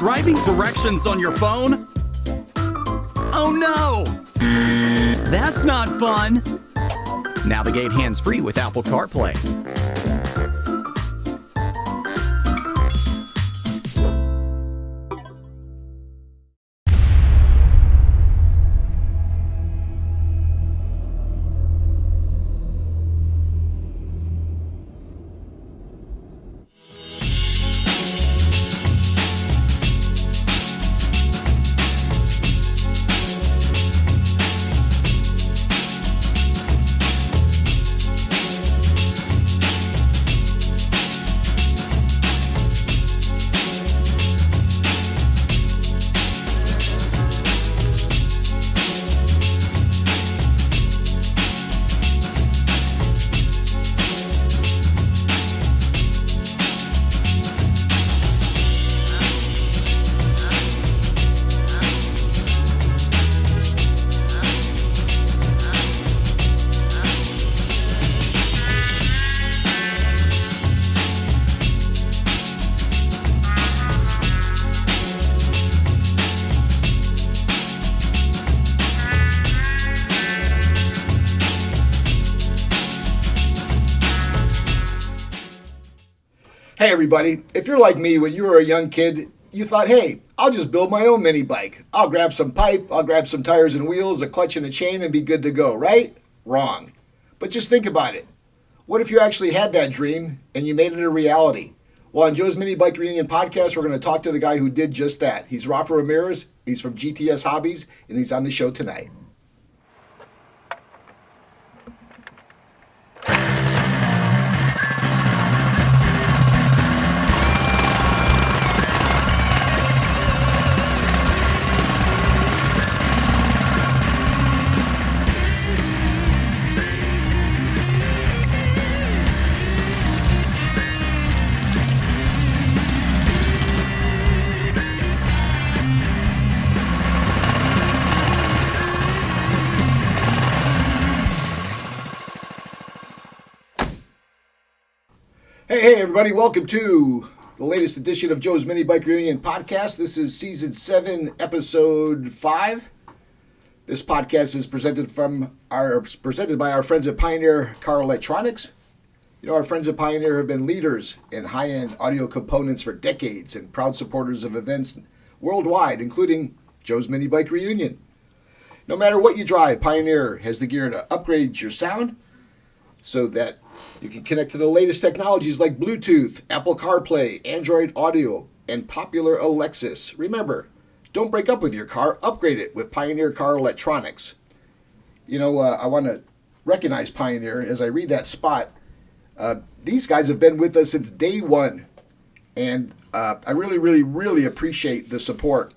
Driving directions on your phone? Oh no! That's not fun! Navigate hands-free with Apple CarPlay. Hey everybody, if you're like me when you were a young kid, you thought, hey, I'll just build my own mini bike. I'll grab some pipe, I'll grab some tires and wheels, a clutch and a chain, and be good to go, right? Wrong. But just think about it. What if you actually had that dream and you made it a reality? Well, on Joe's Minibike Reunion podcast, we're going to talk to the guy who did just that. He's Rafa Ramirez, he's from GTS Hobbies, and he's on the show tonight. Hey everybody, welcome to the latest edition of Joe's Minibike Reunion podcast. This is season 7, episode 5. This podcast is presented by our friends at Pioneer Car Electronics. You know, our friends at Pioneer have been leaders in high-end audio components for decades and proud supporters of events worldwide, including Joe's Minibike Reunion. No matter what you drive, Pioneer has the gear to upgrade your sound so that you can connect to the latest technologies like Bluetooth, Apple CarPlay, Android Audio, and popular Alexis. Remember, don't break up with your car, upgrade it with Pioneer Car Electronics. You know, I want to recognize Pioneer as I read that spot. These guys have been with us since day one, and I really appreciate the support.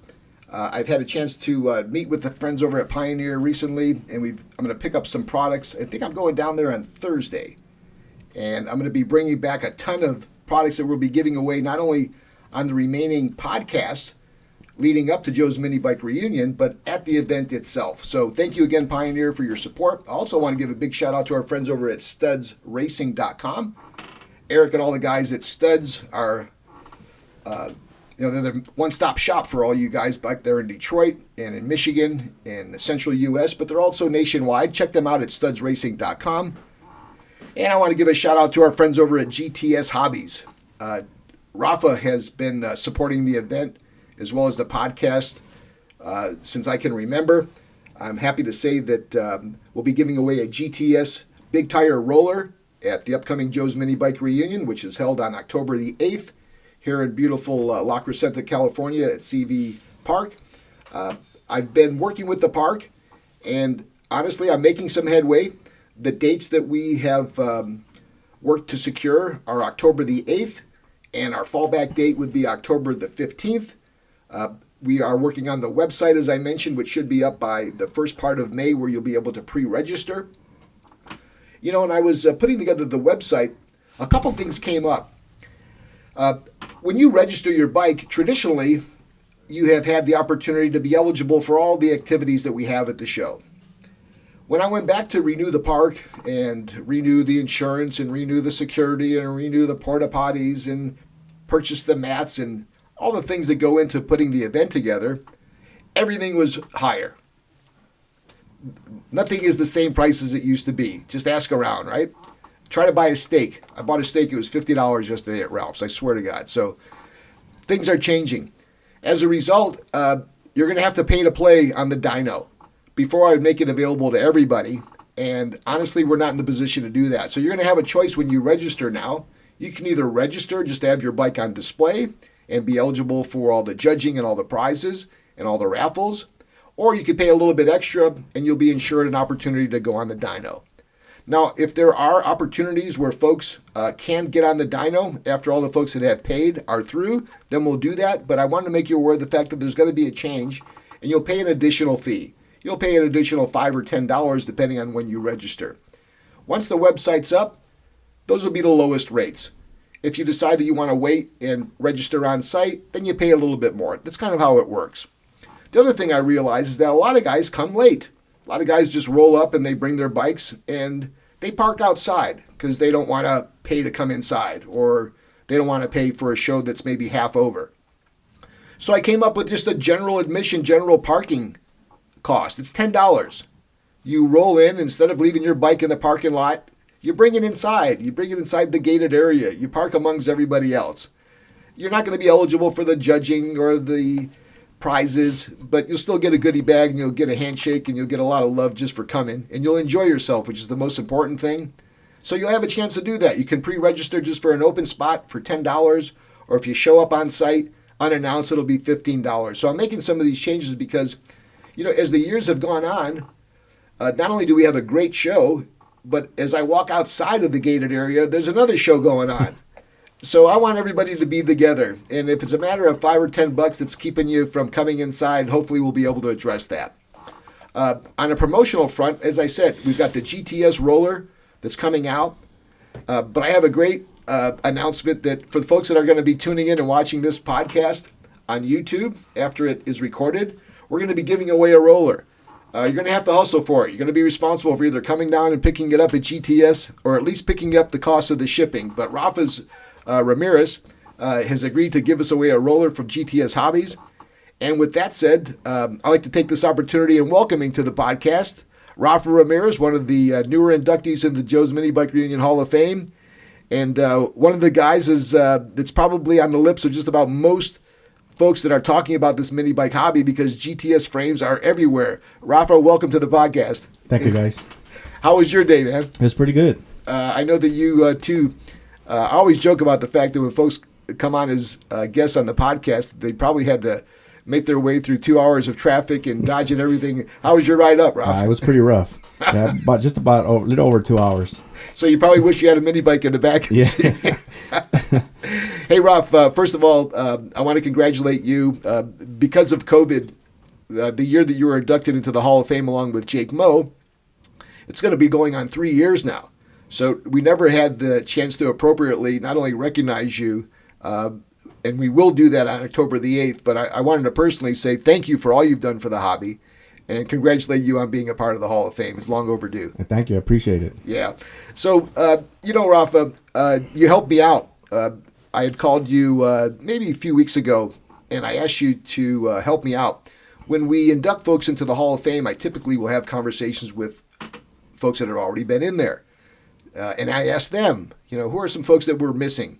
I've had a chance to meet with the friends over at Pioneer recently, and I'm going to pick up some products. I think I'm going down there on Thursday, and I'm going to be bringing back a ton of products that we'll be giving away not only on the remaining podcasts leading up to Joe's Minibike Reunion, but at the event itself. So thank you again, Pioneer, for your support. I also want to give a big shout out to our friends over at studsracing.com. Eric and all the guys at Studs are they're the one-stop shop for all you guys back there in Detroit and in Michigan and the central U.S., but they're also nationwide. Check them out at studsracing.com. And I want to give a shout-out to our friends over at GTS Hobbies. Rafa has been supporting the event as well as the podcast since I can remember. I'm happy to say that we'll be giving away a GTS big tire roller at the upcoming Joe's Minibike Reunion, which is held on October the 8th. Here in beautiful La Crescenta, California at CV Park. I've been working with the park, and honestly, I'm making some headway. The dates that we have worked to secure are October the 8th, and our fallback date would be October the 15th. We are working on the website, as I mentioned, which should be up by the first part of May, where you'll be able to pre-register. You know, and I was putting together the website, a couple things came up. When you register your bike, traditionally, you have had the opportunity to be eligible for all the activities that we have at the show. When I went back to renew the park and renew the insurance and renew the security and renew the porta potties and purchase the mats and all the things that go into putting the event together, everything was higher. Nothing is the same price as it used to be. Just ask around, right? Try to buy a steak. I bought a steak. It was $50 yesterday at Ralph's. I swear to God. So things are changing. As a result, you're going to have to pay to play on the dyno. Before, I would make it available to everybody. And honestly, we're not in the position to do that. So you're going to have a choice when you register now. You can either register just to have your bike on display and be eligible for all the judging and all the prizes and all the raffles. Or you could pay a little bit extra and you'll be insured an opportunity to go on the dyno. Now, if there are opportunities where folks can get on the dyno after all the folks that have paid are through, then we'll do that. But I want to make you aware of the fact that there's going to be a change and you'll pay an additional fee. You'll pay an additional $5 or $10 depending on when you register. Once the website's up, those will be the lowest rates. If you decide that you want to wait and register on site, then you pay a little bit more. That's kind of how it works. The other thing I realize is that a lot of guys come late. A lot of guys just roll up and they bring their bikes and they park outside because they don't want to pay to come inside, or they don't want to pay for a show that's maybe half over. So I came up with just a general admission, general parking cost. It's $10. You roll in, instead of leaving your bike in the parking lot, you bring it inside. You bring it inside the gated area. You park amongst everybody else. You're not going to be eligible for the judging or the prizes, but you'll still get a goodie bag and you'll get a handshake and you'll get a lot of love just for coming, and you'll enjoy yourself, which is the most important thing. So you'll have a chance to do that. You can pre-register just for an open spot for $10, or if you show up on site unannounced, it'll be $15. So I'm making some of these changes because, as the years have gone on, not only do we have a great show, but as I walk outside of the gated area, there's another show going on. So I want everybody to be together. And if it's a matter of $5 or $10 that's keeping you from coming inside, hopefully we'll be able to address that. On a promotional front, as I said, we've got the GTS roller that's coming out. But I have a great announcement that for the folks that are going to be tuning in and watching this podcast on YouTube after it is recorded, we're going to be giving away a roller. You're going to have to hustle for it. You're going to be responsible for either coming down and picking it up at GTS or at least picking up the cost of the shipping. But Rafa Ramirez has agreed to give us away a roller from GTS Hobbies. And with that said, I'd like to take this opportunity and welcoming to the podcast Rafa Ramirez, one of the newer inductees in the Joe's Minibike Reunion Hall of Fame. And one of the guys that's probably on the lips of just about most folks that are talking about this mini bike hobby because GTS frames are everywhere. Rafa, welcome to the podcast. Thank you, guys. How was your day, man? It was pretty good. I know that you, too, I always joke about the fact that when folks come on as guests on the podcast, they probably had to make their way through 2 hours of traffic and dodging everything. How was your ride up, Rafa? It was pretty rough. Yeah, about a little over 2 hours. So you probably wish you had a mini bike in the back. Yeah. Hey, Rafa, first of all, I want to congratulate you. Because of COVID, the year that you were inducted into the Hall of Fame along with Jake Moe, it's going to be going on 3 years now. So we never had the chance to appropriately not only recognize you, and we will do that on October the 8th, but I wanted to personally say thank you for all you've done for the hobby and congratulate you on being a part of the Hall of Fame. It's long overdue. Thank you. I appreciate it. Yeah. So, Rafa, you helped me out. I had called you maybe a few weeks ago, and I asked you to help me out. When we induct folks into the Hall of Fame, I typically will have conversations with folks that have already been in there. And I asked them, who are some folks that we're missing?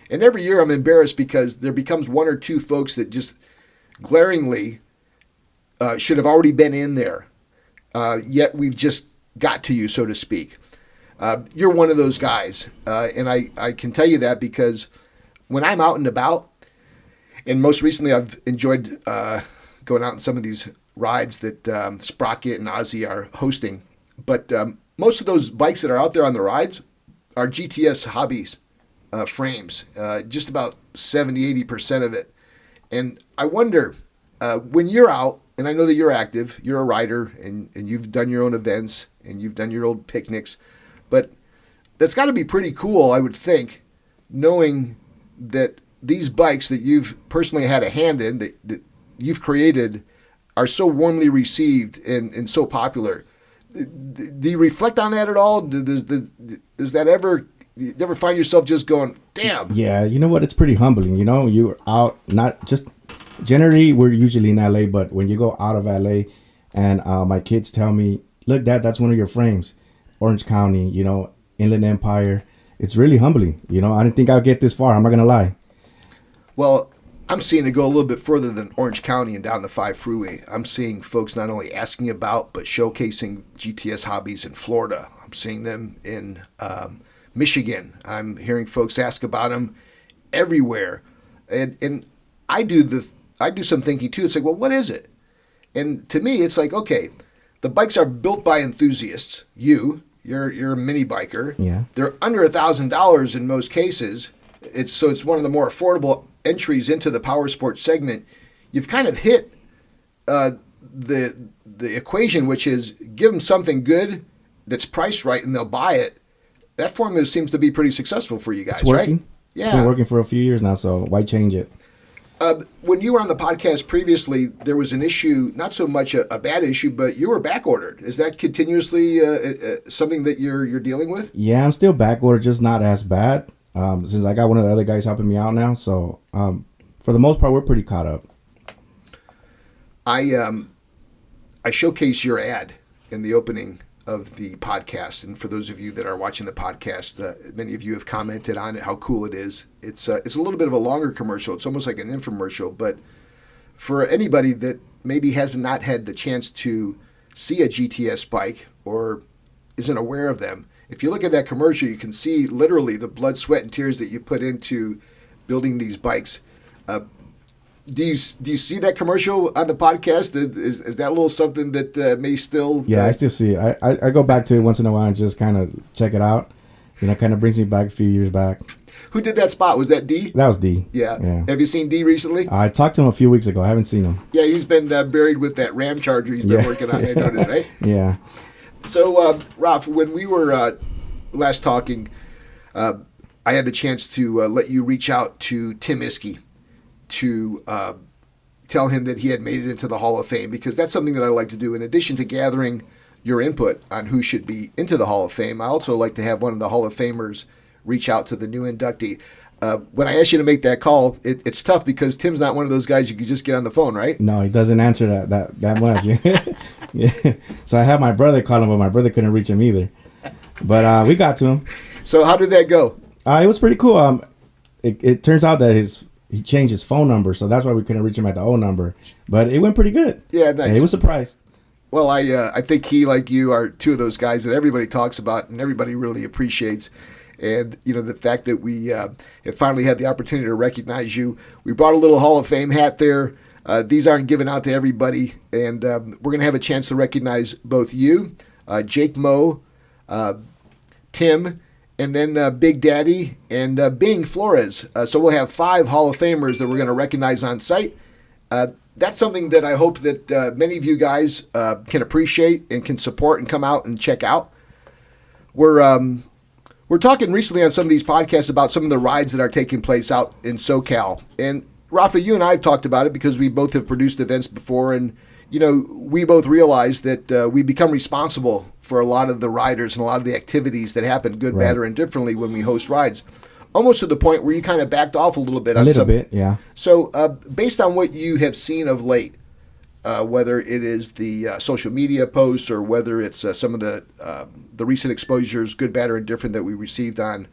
And every year I'm embarrassed because there becomes one or two folks that just glaringly should have already been in there. Yet we've just got to you, so to speak. You're one of those guys. And I can tell you that because when I'm out and about, and most recently I've enjoyed going out on some of these rides that Sprocket and Ozzy are hosting. But most of those bikes that are out there on the rides are GTS Hobbies frames, just about 70-80% of it. And I wonder, when you're out, and I know that you're active, you're a rider, and you've done your own events, and you've done your own picnics, but that's got to be pretty cool, I would think, knowing that these bikes that you've personally had a hand in, that you've created, are so warmly received and so popular. Do you reflect on that at all? Does that ever You never find yourself just going, damn. Yeah, you know what? It's pretty humbling. You know, you're out, not just generally, we're usually in LA, but when you go out of LA and my kids tell me, look, Dad, that's one of your frames. Orange County, you know, Inland Empire. It's really humbling. You know, I didn't think I'd get this far. I'm not going to lie. Well, I'm seeing it go a little bit further than Orange County and down the 5 freeway. I'm seeing folks not only asking about, but showcasing GTS Hobbies in Florida. I'm seeing them in Michigan. I'm hearing folks ask about them everywhere. And I do some thinking too. It's like, well, what is it? And to me, it's like, okay, the bikes are built by enthusiasts. You're a mini biker. Yeah. They're under $1,000 in most cases. It's one of the more affordable entries into the power sports segment. You've kind of hit the equation, which is give them something good that's priced right and they'll buy it. That formula seems to be pretty successful for you guys, it's working. Right? Yeah. It's been working for a few years now, so why change it? When you were on the podcast previously, there was an issue, not so much a bad issue, but you were back ordered. Is that continuously something that you're dealing with? Yeah, I'm still back ordered, just not as bad. Since I got one of the other guys helping me out now, so for the most part, we're pretty caught up. I showcase your ad in the opening of the podcast, and for those of you that are watching the podcast, many of you have commented on it, how cool it is. It's a little bit of a longer commercial. It's almost like an infomercial, but for anybody that maybe has not had the chance to see a GTS bike or isn't aware of them, if you look at that commercial, you can see literally the blood, sweat, and tears that you put into building these bikes. Do you see that commercial on the podcast? Is that a little something that may still? Yeah, I still see it. I go back to it once in a while and just kind of check it out. You know, kind of brings me back a few years back. Who did that spot? Was that D? That was D. Yeah. Have you seen D recently? I talked to him a few weeks ago. I haven't sin him. Yeah, he's been buried with that Ram Charger he's been working on. I noticed, right? Yeah. So, Ralph, when we were last talking, I had the chance to let you reach out to Tim Iskey to tell him that he had made it into the Hall of Fame, because that's something that I like to do. In addition to gathering your input on who should be into the Hall of Fame, I also like to have one of the Hall of Famers reach out to the new inductee. When I asked you to make that call, it's tough because Tim's not one of those guys you can just get on the phone, right? No, he doesn't answer that much. Yeah. So I had my brother call him, but my brother couldn't reach him either. But we got to him. So how did that go? It was pretty cool. It turns out that he changed his phone number, so that's why we couldn't reach him at the old number. But it went pretty good. Yeah, nice. And he was surprised. Well, I think he, like you, are two of those guys that everybody talks about and everybody really appreciates. And, you know, the fact that we have finally had the opportunity to recognize you. We brought a little Hall of Fame hat there. These aren't given out to everybody. And we're going to have a chance to recognize both you, Jake Moe, Tim, and then Big Daddy and Bing Flores. So we'll have 5 Hall of Famers that we're going to recognize on site. That's something that I hope that many of you guys can appreciate and can support and come out and check out. We're talking recently on some of these podcasts about some of the rides that are taking place out in SoCal. And Rafa, you and I have talked about it because we both have produced events before, and you know, we both realize that we become responsible for a lot of the riders and a lot of the activities that happen, good, Right. bad, or indifferently, when we host rides. Almost to the point where you kind of backed off a little bit. A little bit, yeah. So based on what you have seen of late, whether it is the social media posts or whether it's some of the recent exposures, good, bad, or indifferent, that we received on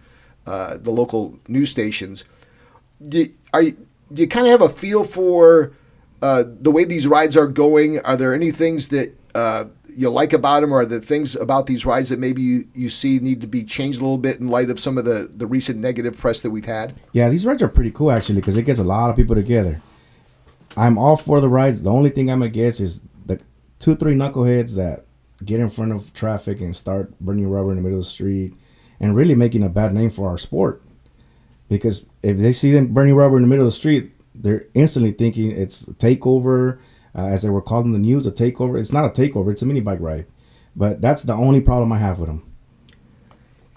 the local news stations, do you kind of have a feel for the way these rides are going? Are there any things that you like about them, or are there things about these rides that maybe you see need to be changed a little bit in light of some of the recent negative press that we've had? Yeah, these rides are pretty cool, actually, because it gets a lot of people together. I'm all for the rides. The only thing I'm against is the 2-3 knuckleheads that get in front of traffic and start burning rubber in the middle of the street and really making a bad name for our sport. Because if they see them burning rubber in the middle of the street, they're instantly thinking it's a takeover, as they were called in the news, a takeover. It's not a takeover. It's a mini bike ride. But that's the only problem I have with them.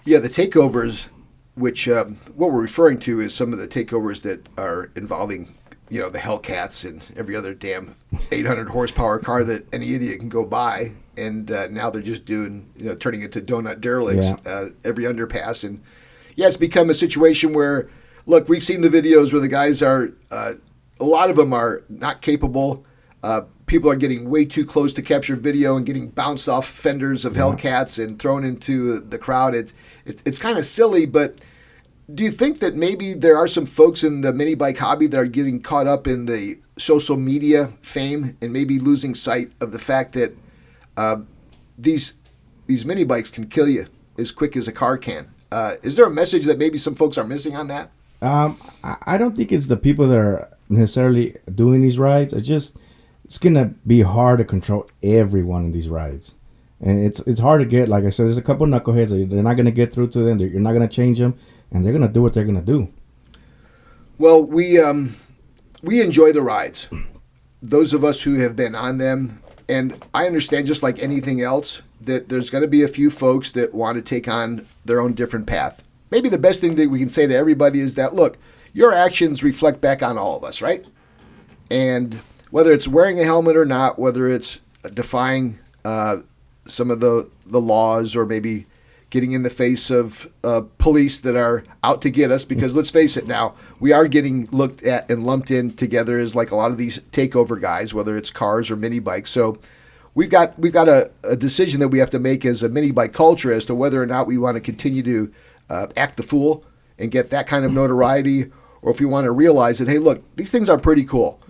Yeah, the takeovers, which what we're referring to is some of the takeovers that are involving, you know, the Hellcats and every other damn 800 horsepower car that any idiot can go buy. And now they're just doing, you know, turning into donut derelicts every underpass. And, Yeah, it's become a situation where, look, we've seen the videos where the guys are, a lot of them are not capable. People are getting way too close to capture video and getting bounced off fenders of Hellcats and thrown into the crowd. It's kind of silly, but do you think that maybe there are some folks in the mini bike hobby that are getting caught up in the social media fame and maybe losing sight of the fact that these mini bikes can kill you as quick as a car can? Is there a message that maybe some folks are missing on that? I don't think it's the people that are necessarily doing these rides. It's gonna be hard to control everyone in these rides, and it's hard to get. Like I said, there's a couple knuckleheads that they're not gonna get through to them. You're not gonna change them, and they're gonna do what they're gonna do. Well, we enjoy the rides. Those of us who have been on them, and I understand, just like anything else, that there's going to be a few folks that want to take on their own different path. Maybe the best thing that we can say to everybody is that, look, your actions reflect back on all of us, right? And whether it's wearing a helmet or not, whether it's defying some of the laws, or maybe getting in the face of police that are out to get us, because let's face it now, we are getting looked at and lumped in together as like a lot of these takeover guys, whether it's cars or mini bikes. So we've got a decision that we have to make as a mini bike culture as to whether or not we want to continue to act the fool and get that kind of notoriety, or if we want to realize that, hey, look, these things are pretty cool.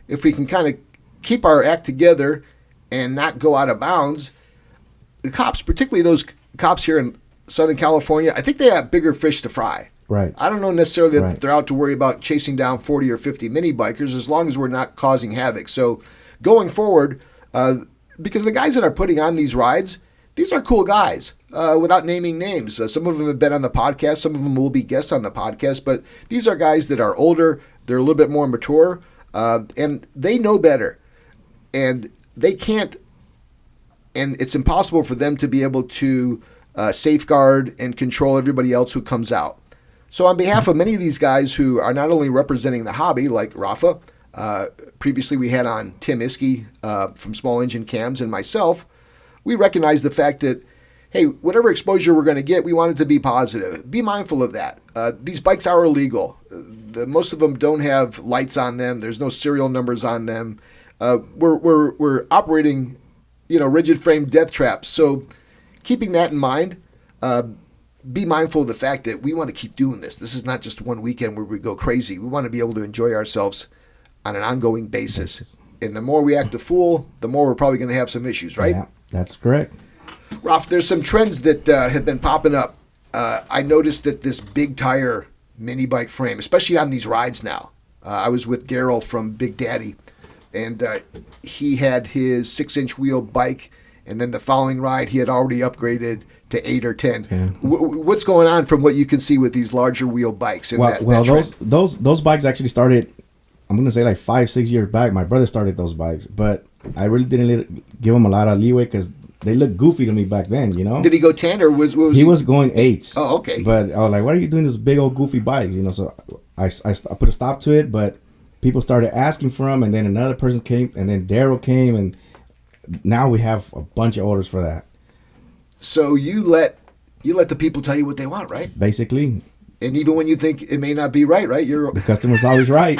If we can kind of keep our act together and not go out of bounds, the cops, particularly those cops here in Southern California, I think they have bigger fish to fry. Right. I don't know necessarily that they're out to worry about chasing down 40 or 50 mini bikers, as long as we're not causing havoc. So going forward, because the guys that are putting on these rides, these are cool guys, without naming names. Some of them have been on the podcast. Some of them will be guests on the podcast. But these are guys that are older. They're a little bit more mature. And they know better. And they can't, and it's impossible for them to be able to safeguard and control everybody else who comes out. So on behalf of many of these guys who are not only representing the hobby, like Rafa, previously we had on Tim Iskey from Small Engine Cams, and myself, we recognize the fact that, hey, whatever exposure we're going to get, we want it to be positive. Be mindful of that. These bikes are illegal. Most of them don't have lights on them. There's no serial numbers on them. We're operating, rigid frame death traps. So keeping that in mind, be mindful of the fact that we want to keep doing this. This is not just one weekend where we go crazy. We want to be able to enjoy ourselves on an ongoing basis. And the more we act a fool, the more we're probably going to have some issues, right? Yeah, that's correct. Ralph, there's some trends that have been popping up. I noticed that this big tire mini bike frame, especially on these rides now. I was with Daryl from Big Daddy, and he had his 6-inch wheel bike, and then the following ride he had already upgraded to 8 or 10. What's going on from what you can see with these larger wheel bikes? Those bikes actually started, I'm going to say like 5-6 years back. My brother started those bikes, but I really didn't give him a lot of leeway because they looked goofy to me back then, Did he go 10 or was he was going 8s? Oh, okay. But I was like, why are you doing this big old goofy bikes? So I put a stop to it, but people started asking for them, and then another person came, and then Daryl came, and now we have a bunch of orders for that. So you let the people tell you what they want, right? Basically. And even when you think it may not be right? The customer's always right.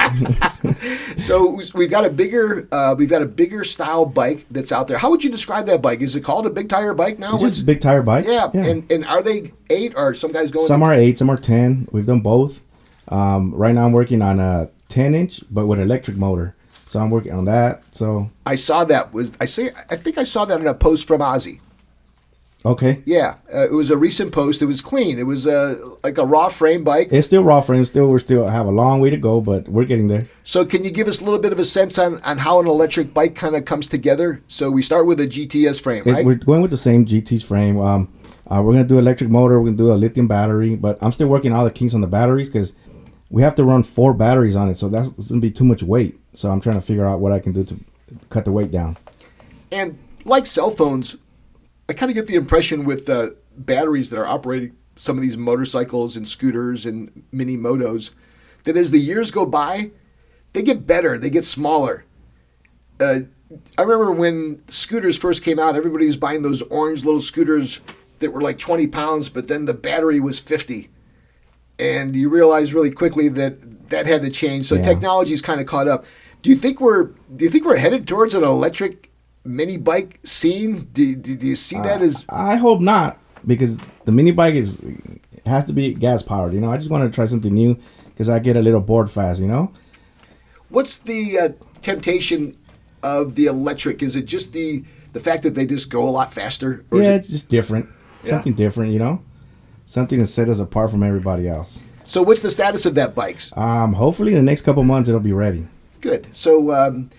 So we've got a bigger style bike that's out there. How would you describe that bike? Is it called a big tire bike now? It's just a big tire bike. Yeah. And are they 8 or some guys going? Some are 8, some are 10. We've done both. Right now I'm working on a 10-inch, but with an electric motor. So I'm working on that. So I saw that. I think I saw that in a post from Ozzy. Okay. Yeah, it was a recent post. It was clean. It was like a raw frame bike. It's still raw frame. We still have a long way to go, but we're getting there. So can you give us a little bit of a sense on how an electric bike kind of comes together? So we start with a GTS frame, right? We're going with the same GT's frame. We're going to do electric motor. We're going to do a lithium battery, but I'm still working all the kinks on the batteries because we have to run 4 batteries on it, so that's going to be too much weight. So I'm trying to figure out what I can do to cut the weight down. And like cell phones, I kind of get the impression with batteries that are operating some of these motorcycles and scooters and mini motos that as the years go by, they get better, they get smaller. I remember when scooters first came out, everybody was buying those orange little scooters that were like 20 pounds, but then the battery was 50. and you realize really quickly that had to change. So technology's kind of caught up. Do you think we're headed towards an electric mini bike scene? Do you see that as? I hope not, because the mini bike has to be gas powered. I just want to try something new because I get a little bored fast. What's the temptation of the electric? Is it just the fact that they just go a lot faster? Or it's just different. Something different, something to set us apart from everybody else. So what's the status of that bikes? Hopefully in the next couple months it'll be ready. Good. So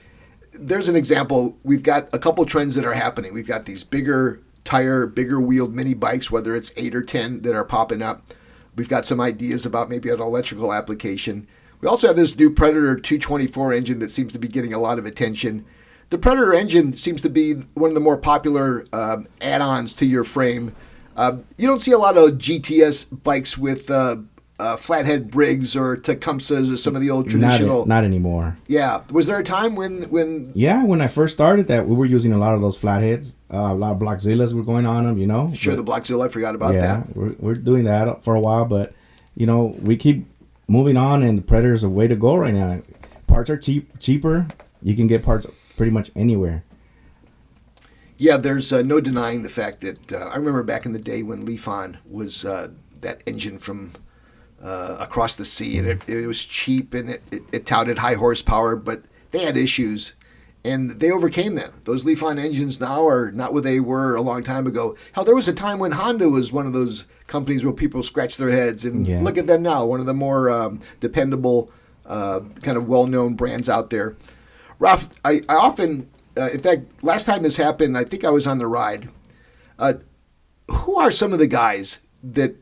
there's an example. We've got a couple trends that are happening. We've got these bigger tire, bigger wheeled mini bikes, whether it's 8 or 10 that are popping up. We've got some ideas about maybe an electrical application. We also have this new Predator 224 engine that seems to be getting a lot of attention. The Predator engine seems to be one of the more popular add-ons to your frame. You don't see a lot of GTS bikes with flathead Briggs or Tecumsehs or some of the old traditional. Not anymore. Yeah. Was there a time when? Yeah, when I first started that, we were using a lot of those flatheads. A lot of Blockzillas were going on them, Sure, the Blockzilla, I forgot about that. Yeah, we're doing that for a while, but, we keep moving on, and the Predator's a way to go right now. Parts are cheaper. You can get parts pretty much anywhere. Yeah, there's no denying the fact that I remember back in the day when Lifan was that engine from across the sea, and it was cheap, and it touted high horsepower, but they had issues, and they overcame them. Those Lifan engines now are not what they were a long time ago. Hell, there was a time when Honda was one of those companies where people scratch their heads, and look at them now, one of the more dependable, kind of well-known brands out there. Ralph, I often... in fact, last time this happened, I think I was on the ride. Who are some of the guys that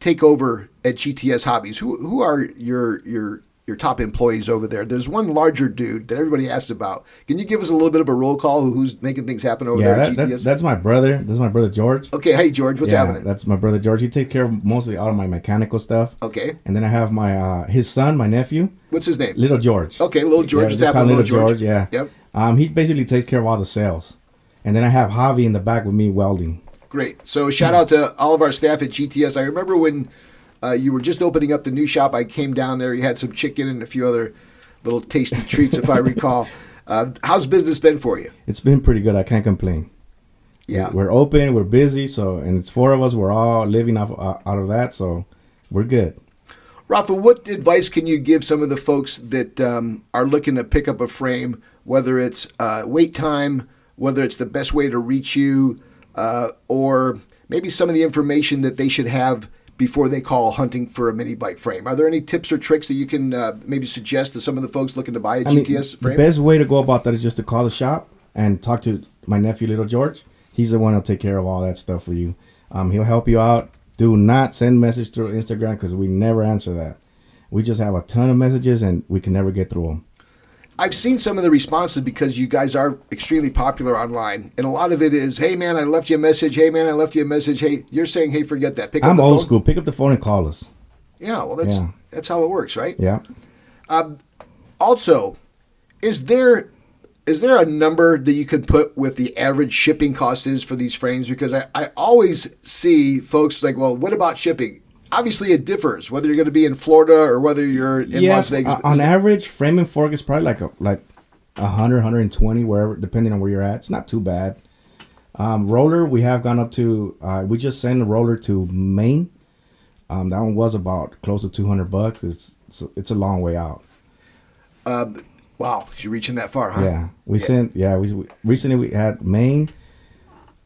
take over at GTS Hobbies? Who are your top employees over there? There's one larger dude that everybody asks about. Can you give us a little bit of a roll call? Who's making things happen over there at GTS? That's my brother. This is my brother George. Okay, hey George, what's happening? That's my brother George. He takes care of mostly all of my mechanical stuff. Okay. And then I have my his son, my nephew. What's his name? Little George. Okay, Little George. What's happening, Little George? Yeah. Yep. He basically takes care of all the sales. And then I have Javi in the back with me welding. Great. So shout out to all of our staff at GTS. I remember when you were just opening up the new shop, I came down there. You had some chicken and a few other little tasty treats, if I recall. How's business been for you? It's been pretty good. I can't complain. Yeah. We're open. We're busy. And it's 4 of us. We're all living out of that. So we're good. Rafa, what advice can you give some of the folks that are looking to pick up a frame, whether it's wait time, whether it's the best way to reach you, or maybe some of the information that they should have before they call hunting for a mini bike frame? Are there any tips or tricks that you can maybe suggest to some of the folks looking to buy a GTS frame? The best way to go about that is just to call the shop and talk to my nephew, Little George. He's the one who'll take care of all that stuff for you. He'll help you out. Do not send message through Instagram because we never answer that. We just have a ton of messages and we can never get through them. I've seen some of the responses because you guys are extremely popular online. And a lot of it is, hey, man, I left you a message. Hey, man, I left you a message. Hey, you're saying, hey, forget that. Pick up the phone. I'm old school. Pick up the phone and call us. Yeah, well, that's how it works, right? Yeah. Also, is there a number that you could put with the average shipping cost is for these frames? Because I always see folks like, well, what about shipping? Obviously, it differs whether you're going to be in Florida or whether you're in Las Vegas. On average, frame and fork is probably like 100, 120, wherever, depending on where you're at. It's not too bad. Roller, we have gone up to. We just sent a roller to Maine. That one was about close to $200. It's a long way out. Wow, you're reaching that far, huh? Yeah, we recently we had Maine,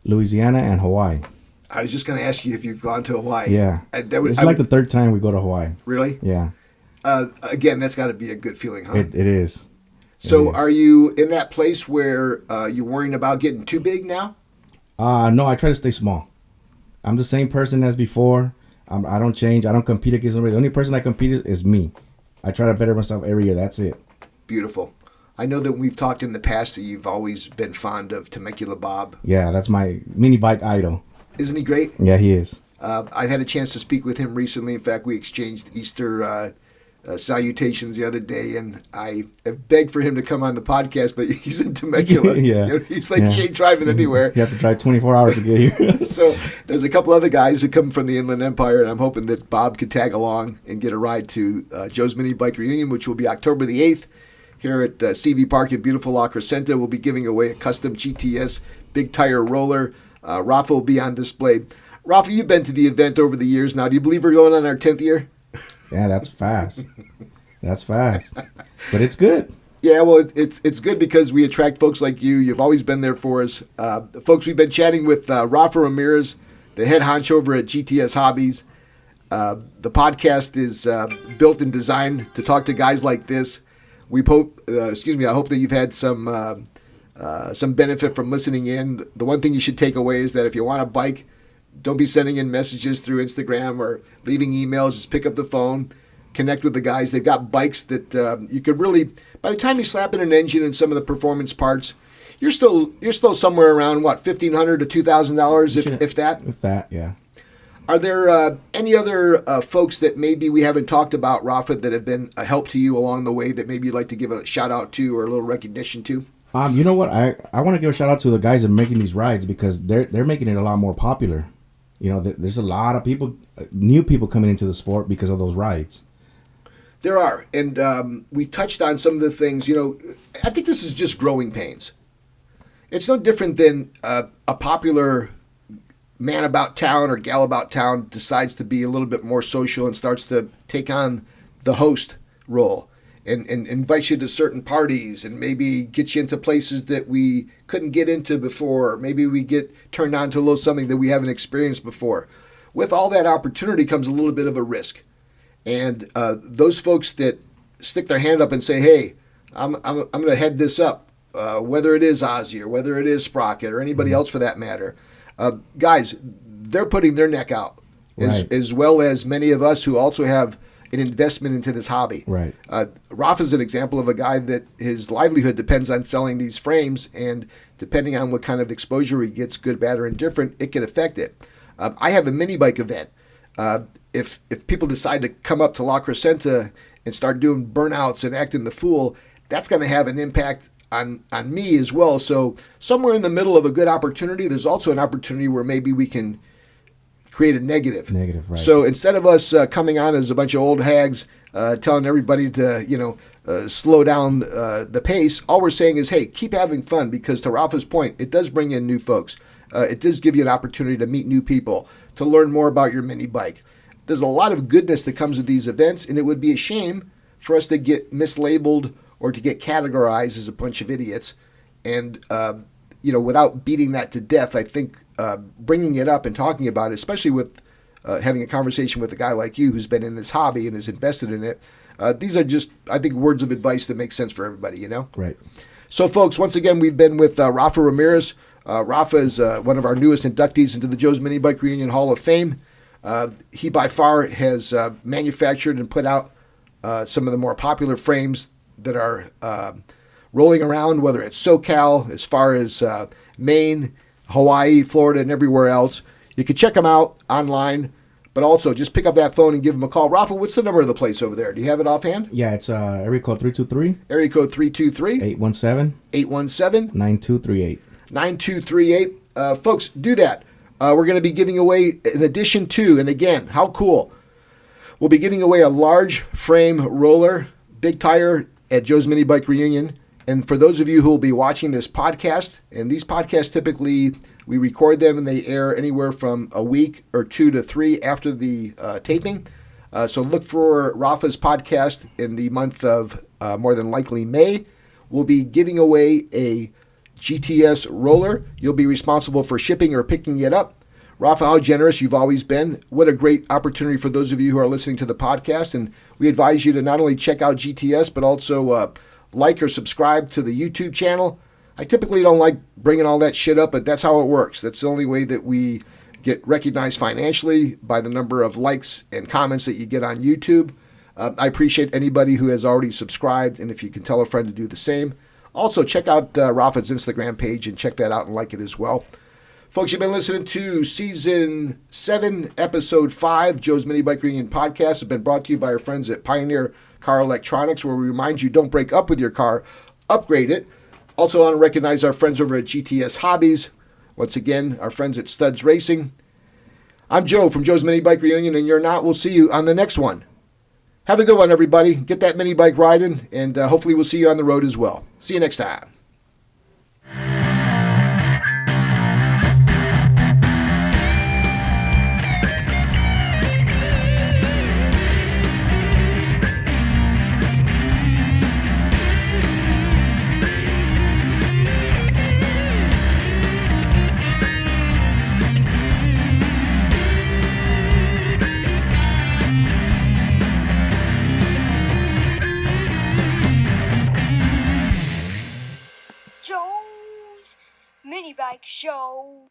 Louisiana, and Hawaii. I was just going to ask you if you've gone to Hawaii. Yeah. It's like the third time we go to Hawaii. Really? Yeah. Again, that's got to be a good feeling, huh? It is. So are you in that place where you're worrying about getting too big now? No, I try to stay small. I'm the same person as before. I don't change. I don't compete against anybody. The only person I compete is me. I try to better myself every year. That's it. Beautiful. I know that we've talked in the past that you've always been fond of Temecula Bob. Yeah, that's my mini bike idol. Isn't he great? Yeah, he is. I had a chance to speak with him recently. In fact, we exchanged Easter salutations the other day, and I have begged for him to come on the podcast, but he's in Temecula. Yeah. You know, he's like, he ain't driving anywhere. You have to drive 24 hours to get here. So there's a couple other guys who come from the Inland Empire, and I'm hoping that Bob could tag along and get a ride to Joe's Minibike Reunion, which will be October the 8th here at CV Park in beautiful La Crescenta. We'll be giving away a custom GTS big tire roller. Rafa will be on display. Rafa, you've been to the event over the years now. Do you believe we're going on our 10th year? Yeah, that's fast. That's fast. But it's good. Yeah, well, it's good because we attract folks like you. You've always been there for us. Folks, we've been chatting with Rafa Ramirez, the head honcho over at GTS Hobbies. The podcast is built and designed to talk to guys like this. I hope that you've had some benefit from listening in. The one thing you should take away is that if you want a bike, don't be sending in messages through Instagram or leaving emails. Just pick up the phone, connect with the guys. They've got bikes that you could really, by the time you slap in an engine and some of the performance parts, you're still somewhere around, what, $1,500 to $2,000, if that? If that, yeah. Are there any other folks that maybe we haven't talked about, Rafa, that have been a help to you along the way that maybe you'd like to give a shout out to or a little recognition to? You know what? I want to give a shout out to the guys that are making these rides because they're making it a lot more popular. You know, there's a lot of people, new people coming into the sport because of those rides. There are, and we touched on some of the things. You know, I think this is just growing pains. It's no different than a popular man about town or gal about town decides to be a little bit more social and starts to take on the host role and invites you to certain parties and maybe gets you into places that we couldn't get into before. Maybe we get turned on to a little something that we haven't experienced before. With all that opportunity comes a little bit of a risk. And those folks that stick their hand up and say, hey, I'm going to head this up, whether it is Ozzy or whether it is Sprocket or anybody else for that matter, guys, they're putting their neck out, as well as many of us who also have an investment into this hobby. Right. Rafa's an example of a guy that his livelihood depends on selling these frames, and depending on what kind of exposure he gets, good, bad, or indifferent, it can affect it. I have a mini bike event. If people decide to come up to La Crescenta and start doing burnouts and acting the fool, that's going to have an impact on me as well. So somewhere in the middle of a good opportunity, there's also an opportunity where maybe we can create a negative. Negative, right. So instead of us coming on as a bunch of old hags telling everybody to, slow down the pace, all we're saying is, hey, keep having fun, because to Rafa's point, it does bring in new folks. It does give you an opportunity to meet new people, to learn more about your mini bike. There's a lot of goodness that comes with these events, and it would be a shame for us to get mislabeled or to get categorized as a bunch of idiots. And, without beating that to death, I think bringing it up and talking about it, especially with having a conversation with a guy like you who's been in this hobby and is invested in it, these are just, I think, words of advice that make sense for everybody, you know? Right. So, folks, once again, we've been with Rafa Ramirez. Rafa is one of our newest inductees into the Joe's Minibike Reunion Hall of Fame. He, by far, has manufactured and put out some of the more popular frames that are rolling around, whether it's SoCal, as far as Maine, Hawaii, Florida, and everywhere else. You can check them out online, but also just pick up that phone and give them a call. Rafa, what's the number of the place over there? Do you have it offhand? Yeah, it's area code 323. Area code 323. 817. 817. 9238. 9238. Folks, do that. We're going to be giving away, in addition to, and again, how cool, we'll be giving away a large frame roller, big tire at Joe's Minibike Reunion. And for those of you who will be watching this podcast, and these podcasts typically, we record them and they air anywhere from a week or 2 to 3 after the taping. So look for Rafa's podcast in the month of more than likely May. We'll be giving away a GTS roller. You'll be responsible for shipping or picking it up. Rafa, how generous you've always been. What a great opportunity for those of you who are listening to the podcast. And we advise you to not only check out GTS, but also like or subscribe to the YouTube channel. I typically don't like bringing all that shit up, but that's how it works. That's the only way that we get recognized financially, by the number of likes and comments that you get on YouTube. I appreciate anybody who has already subscribed, and if you can tell a friend to do the same. Also, check out Rafa's Instagram page and check that out and like it as well. Folks, you've been listening to Season 7, Episode 5, Joe's Minibike Reunion Podcast. Has been brought to you by our friends at Pioneer car electronics, where we remind you don't break up with your car, upgrade it. Also want to recognize our friends over at GTS Hobbies. Once again, our friends at Studs Racing. I'm Joe from Joe's Minibike Reunion, and you're not. We'll see you on the next one. Have a good one, everybody. Get that mini bike riding, and hopefully we'll see you on the road as well. See you next time. Joe's Minibike Show.